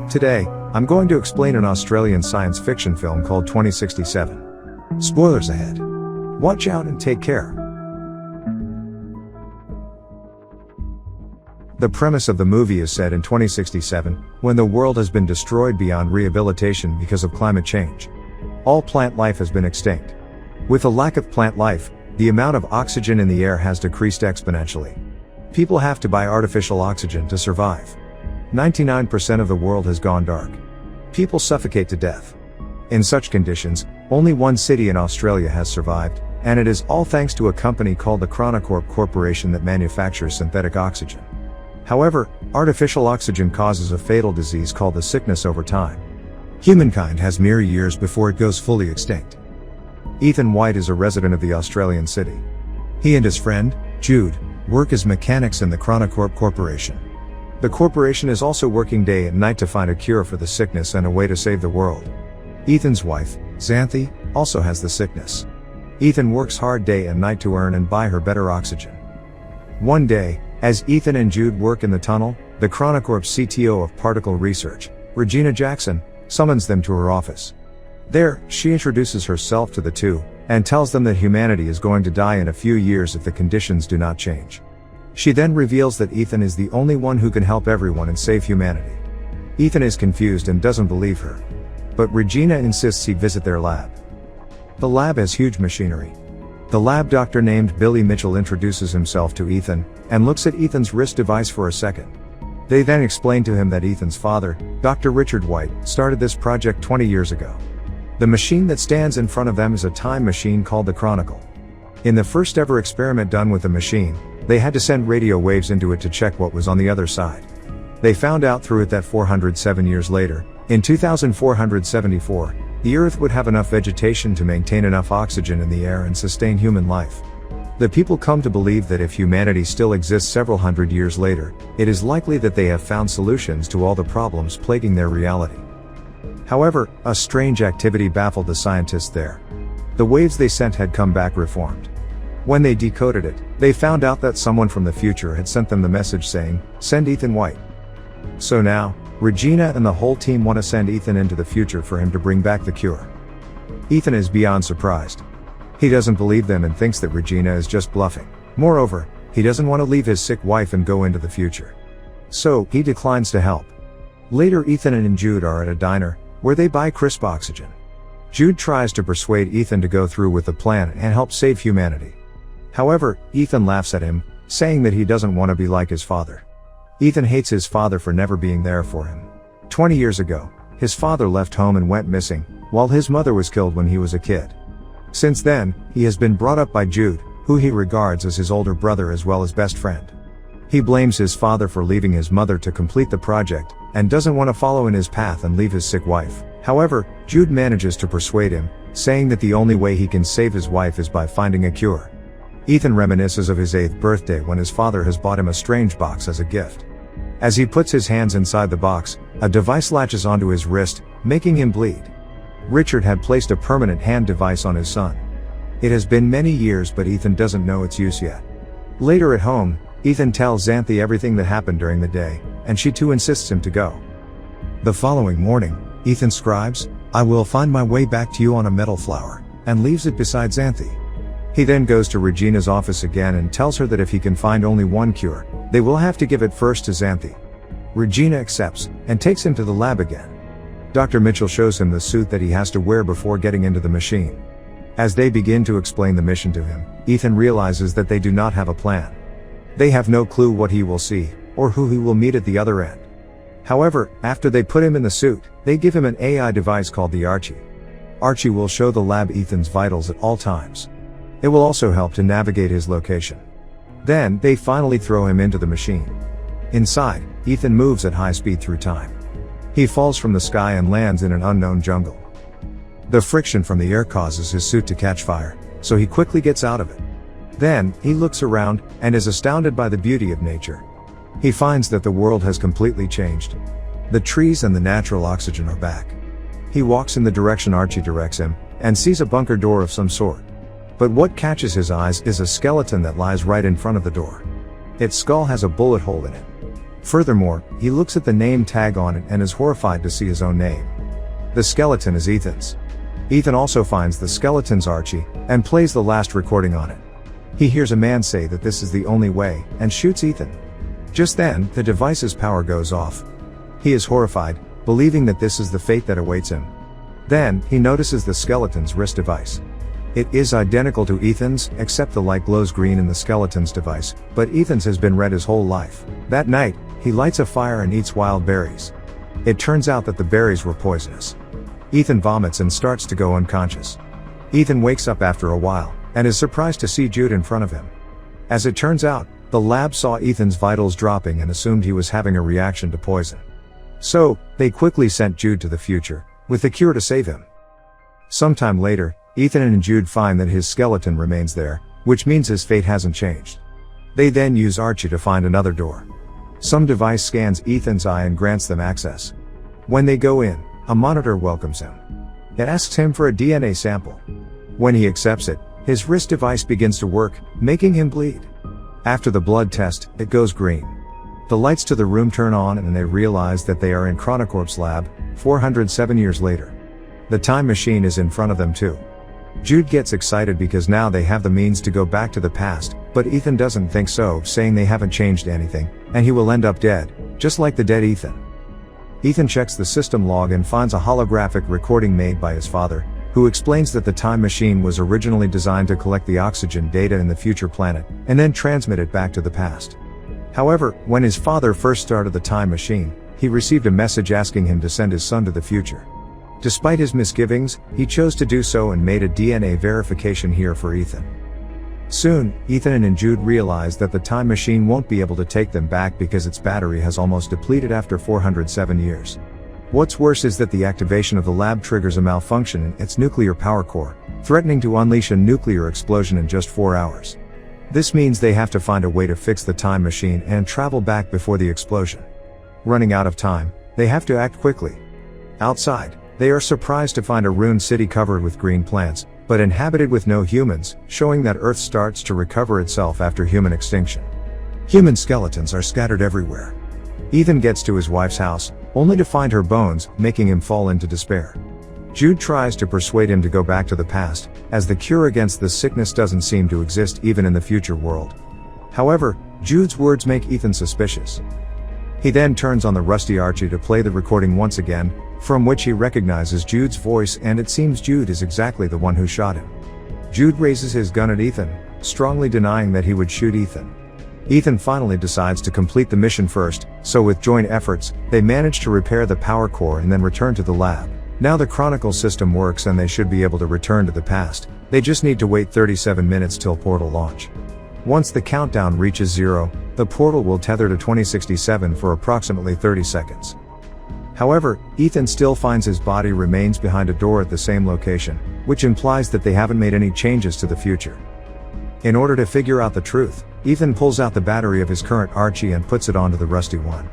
Today, I'm going to explain an Australian science fiction film called 2067. Spoilers ahead. Watch out and take care. The premise of the movie is set in 2067, when the world has been destroyed beyond rehabilitation because of climate change. All plant life has been extinct. With a lack of plant life, the amount of oxygen in the air has decreased exponentially. People have to buy artificial oxygen to survive. 99% of the world has gone dark. People suffocate to death. In such conditions, only one city in Australia has survived, and it is all thanks to a company called the Chronicorp Corporation that manufactures synthetic oxygen. However, artificial oxygen causes a fatal disease called the sickness over time. Humankind has mere years before it goes fully extinct. Ethan White is a resident of the Australian city. He and his friend, Jude, work as mechanics in the Chronicorp Corporation. The corporation is also working day and night to find a cure for the sickness and a way to save the world. Ethan's wife, Xanthi, also has the sickness. Ethan works hard day and night to earn and buy her better oxygen. One day, as Ethan and Jude work in the tunnel, the Chronicorp CTO of particle research, Regina Jackson, summons them to her office. There, she introduces herself to the two, and tells them that humanity is going to die in a few years if the conditions do not change. She then reveals that Ethan is the only one who can help everyone and save humanity. Ethan is confused and doesn't believe her. But Regina insists he visit their lab. The lab has huge machinery. The lab doctor named Billy Mitchell introduces himself to Ethan, and looks at Ethan's wrist device for a second. They then explain to him that Ethan's father, Dr. Richard White, started this project 20 years ago. The machine that stands in front of them is a time machine called the Chronical. In the first ever experiment done with the machine, they had to send radio waves into it to check what was on the other side. They found out through it that 407 years later, in 2474, the Earth would have enough vegetation to maintain enough oxygen in the air and sustain human life. The people come to believe that if humanity still exists several hundred years later, it is likely that they have found solutions to all the problems plaguing their reality. However, a strange activity baffled the scientists there. The waves they sent had come back reformed. When they decoded it, they found out that someone from the future had sent them the message saying, "Send Ethan White." So now, Regina and the whole team want to send Ethan into the future for him to bring back the cure. Ethan is beyond surprised. He doesn't believe them and thinks that Regina is just bluffing. Moreover, he doesn't want to leave his sick wife and go into the future. So, he declines to help. Later, Ethan and Jude are at a diner, where they buy crisp oxygen. Jude tries to persuade Ethan to go through with the plan and help save humanity. However, Ethan laughs at him, saying that he doesn't want to be like his father. Ethan hates his father for never being there for him. 20 years ago, his father left home and went missing, while his mother was killed when he was a kid. Since then, he has been brought up by Jude, who he regards as his older brother as well as best friend. He blames his father for leaving his mother to complete the project, and doesn't want to follow in his path and leave his sick wife. However, Jude manages to persuade him, saying that the only way he can save his wife is by finding a cure. Ethan reminisces of his 8th birthday when his father has bought him a strange box as a gift. As he puts his hands inside the box, a device latches onto his wrist, making him bleed. Richard had placed a permanent hand device on his son. It has been many years, but Ethan doesn't know its use yet. Later at home, Ethan tells Xanthi everything that happened during the day, and she too insists him to go. The following morning, Ethan scribes, "I will find my way back to you on a metal flower," and leaves it beside Xanthi. He then goes to Regina's office again and tells her that if he can find only one cure, they will have to give it first to Xanthi. Regina accepts, and takes him to the lab again. Dr. Mitchell shows him the suit that he has to wear before getting into the machine. As they begin to explain the mission to him, Ethan realizes that they do not have a plan. They have no clue what he will see, or who he will meet at the other end. However, after they put him in the suit, they give him an AI device called the Archie. Archie will show the lab Ethan's vitals at all times. It will also help to navigate his location. Then, they finally throw him into the machine. Inside, Ethan moves at high speed through time. He falls from the sky and lands in an unknown jungle. The friction from the air causes his suit to catch fire, so he quickly gets out of it. Then, he looks around, and is astounded by the beauty of nature. He finds that the world has completely changed. The trees and the natural oxygen are back. He walks in the direction Archie directs him, and sees a bunker door of some sort. But what catches his eyes is a skeleton that lies right in front of the door. Its skull has a bullet hole in it. Furthermore, he looks at the name tag on it and is horrified to see his own name. The skeleton is Ethan's. Ethan also finds the skeleton's Archie, and plays the last recording on it. He hears a man say that this is the only way, and shoots Ethan. Just then, the device's power goes off. He is horrified, believing that this is the fate that awaits him. Then, he notices the skeleton's wrist device. It is identical to Ethan's, except the light glows green in the skeleton's device, but Ethan's has been red his whole life. That night, he lights a fire and eats wild berries. It turns out that the berries were poisonous. Ethan vomits and starts to go unconscious. Ethan wakes up after a while, and is surprised to see Jude in front of him. As it turns out, the lab saw Ethan's vitals dropping and assumed he was having a reaction to poison. So, they quickly sent Jude to the future, with the cure to save him. Sometime later, Ethan and Jude find that his skeleton remains there, which means his fate hasn't changed. They then use Archie to find another door. Some device scans Ethan's eye and grants them access. When they go in, a monitor welcomes him. It asks him for a DNA sample. When he accepts it, his wrist device begins to work, making him bleed. After the blood test, it goes green. The lights to the room turn on and they realize that they are in Chronicorp's lab, 407 years later. The time machine is in front of them too. Jude gets excited because now they have the means to go back to the past, but Ethan doesn't think so, saying they haven't changed anything, and he will end up dead, just like the dead Ethan. Ethan checks the system log and finds a holographic recording made by his father, who explains that the time machine was originally designed to collect the oxygen data in the future planet, and then transmit it back to the past. However, when his father first started the time machine, he received a message asking him to send his son to the future. Despite his misgivings, he chose to do so and made a DNA verification here for Ethan. Soon, Ethan and Jude realize that the time machine won't be able to take them back because its battery has almost depleted after 407 years. What's worse is that the activation of the lab triggers a malfunction in its nuclear power core, threatening to unleash a nuclear explosion in just 4 hours. This means they have to find a way to fix the time machine and travel back before the explosion. Running out of time, they have to act quickly. Outside, they are surprised to find a ruined city covered with green plants, but inhabited with no humans, showing that Earth starts to recover itself after human extinction. Human skeletons are scattered everywhere. Ethan gets to his wife's house, only to find her bones, making him fall into despair. Jude tries to persuade him to go back to the past, as the cure against the sickness doesn't seem to exist even in the future world. However, Jude's words make Ethan suspicious. He then turns on the rusty Archie to play the recording once again, from which he recognizes Jude's voice, and it seems Jude is exactly the one who shot him. Jude raises his gun at Ethan, strongly denying that he would shoot Ethan. Ethan finally decides to complete the mission first, so with joint efforts, they manage to repair the power core and then return to the lab. Now the Chronicle system works and they should be able to return to the past. They just need to wait 37 minutes till portal launch. Once the countdown reaches 0, the portal will tether to 2067 for approximately 30 seconds. However, Ethan still finds his body remains behind a door at the same location, which implies that they haven't made any changes to the future. In order to figure out the truth, Ethan pulls out the battery of his current Archie and puts it onto the rusty one.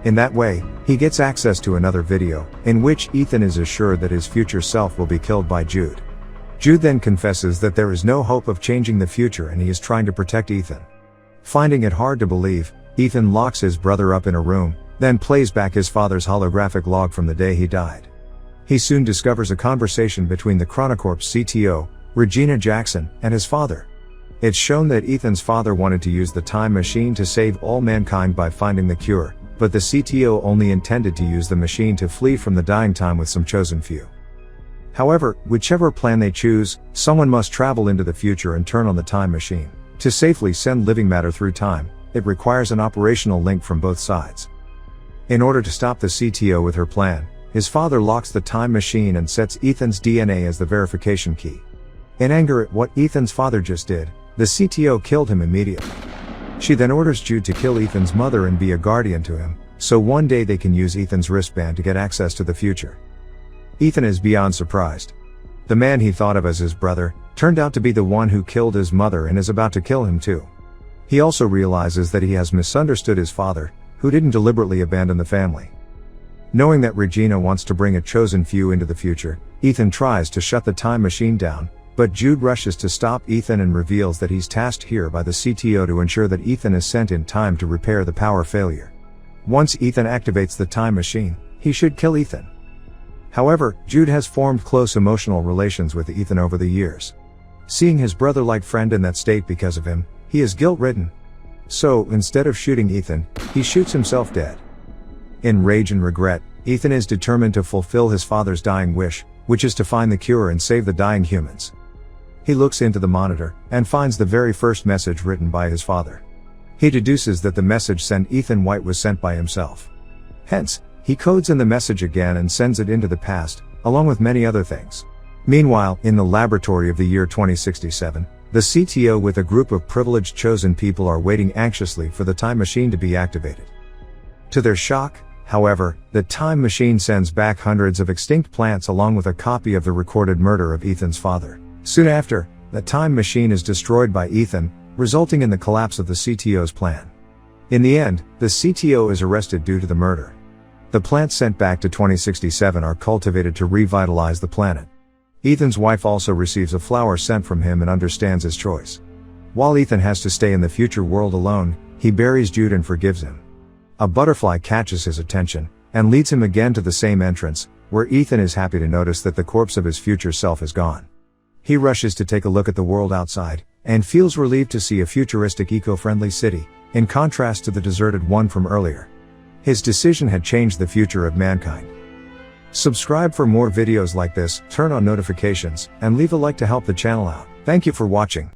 In that way, he gets access to another video, in which Ethan is assured that his future self will be killed by Jude. Jude then confesses that there is no hope of changing the future and he is trying to protect Ethan. Finding it hard to believe, Ethan locks his brother up in a room, then plays back his father's holographic log from the day he died. He soon discovers a conversation between the Chronicorp CTO, Regina Jackson, and his father. It's shown that Ethan's father wanted to use the time machine to save all mankind by finding the cure, but the CTO only intended to use the machine to flee from the dying time with some chosen few. However, whichever plan they choose, someone must travel into the future and turn on the time machine. To safely send living matter through time, it requires an operational link from both sides. In order to stop the CTO with her plan, his father locks the time machine and sets Ethan's DNA as the verification key. In anger at what Ethan's father just did, the CTO killed him immediately. She then orders Jude to kill Ethan's mother and be a guardian to him, so one day they can use Ethan's wristband to get access to the future. Ethan is beyond surprised. The man he thought of as his brother, turned out to be the one who killed his mother and is about to kill him too. He also realizes that he has misunderstood his father, who didn't deliberately abandon the family. Knowing that Regina wants to bring a chosen few into the future, Ethan tries to shut the time machine down, but Jude rushes to stop Ethan and reveals that he's tasked here by the CTO to ensure that Ethan is sent in time to repair the power failure. Once Ethan activates the time machine, he should kill Ethan. However, Jude has formed close emotional relations with Ethan over the years. Seeing his brother-like friend in that state because of him, he is guilt-ridden. So, instead of shooting Ethan, he shoots himself dead. In rage and regret, Ethan is determined to fulfill his father's dying wish, which is to find the cure and save the dying humans. He looks into the monitor, and finds the very first message written by his father. He deduces that the message sent Ethan White was sent by himself. Hence, he codes in the message again and sends it into the past, along with many other things. Meanwhile, in the laboratory of the year 2067, the CTO with a group of privileged chosen people are waiting anxiously for the time machine to be activated. To their shock, however, the time machine sends back hundreds of extinct plants along with a copy of the recorded murder of Ethan's father. Soon after, the time machine is destroyed by Ethan, resulting in the collapse of the CTO's plan. In the end, the CTO is arrested due to the murder. The plants sent back to 2067 are cultivated to revitalize the planet. Ethan's wife also receives a flower sent from him and understands his choice. While Ethan has to stay in the future world alone, he buries Jude and forgives him. A butterfly catches his attention, and leads him again to the same entrance, where Ethan is happy to notice that the corpse of his future self is gone. He rushes to take a look at the world outside, and feels relieved to see a futuristic eco-friendly city, in contrast to the deserted one from earlier. His decision had changed the future of mankind. Subscribe for more videos like this, turn on notifications, and leave a like to help the channel out. Thank you for watching.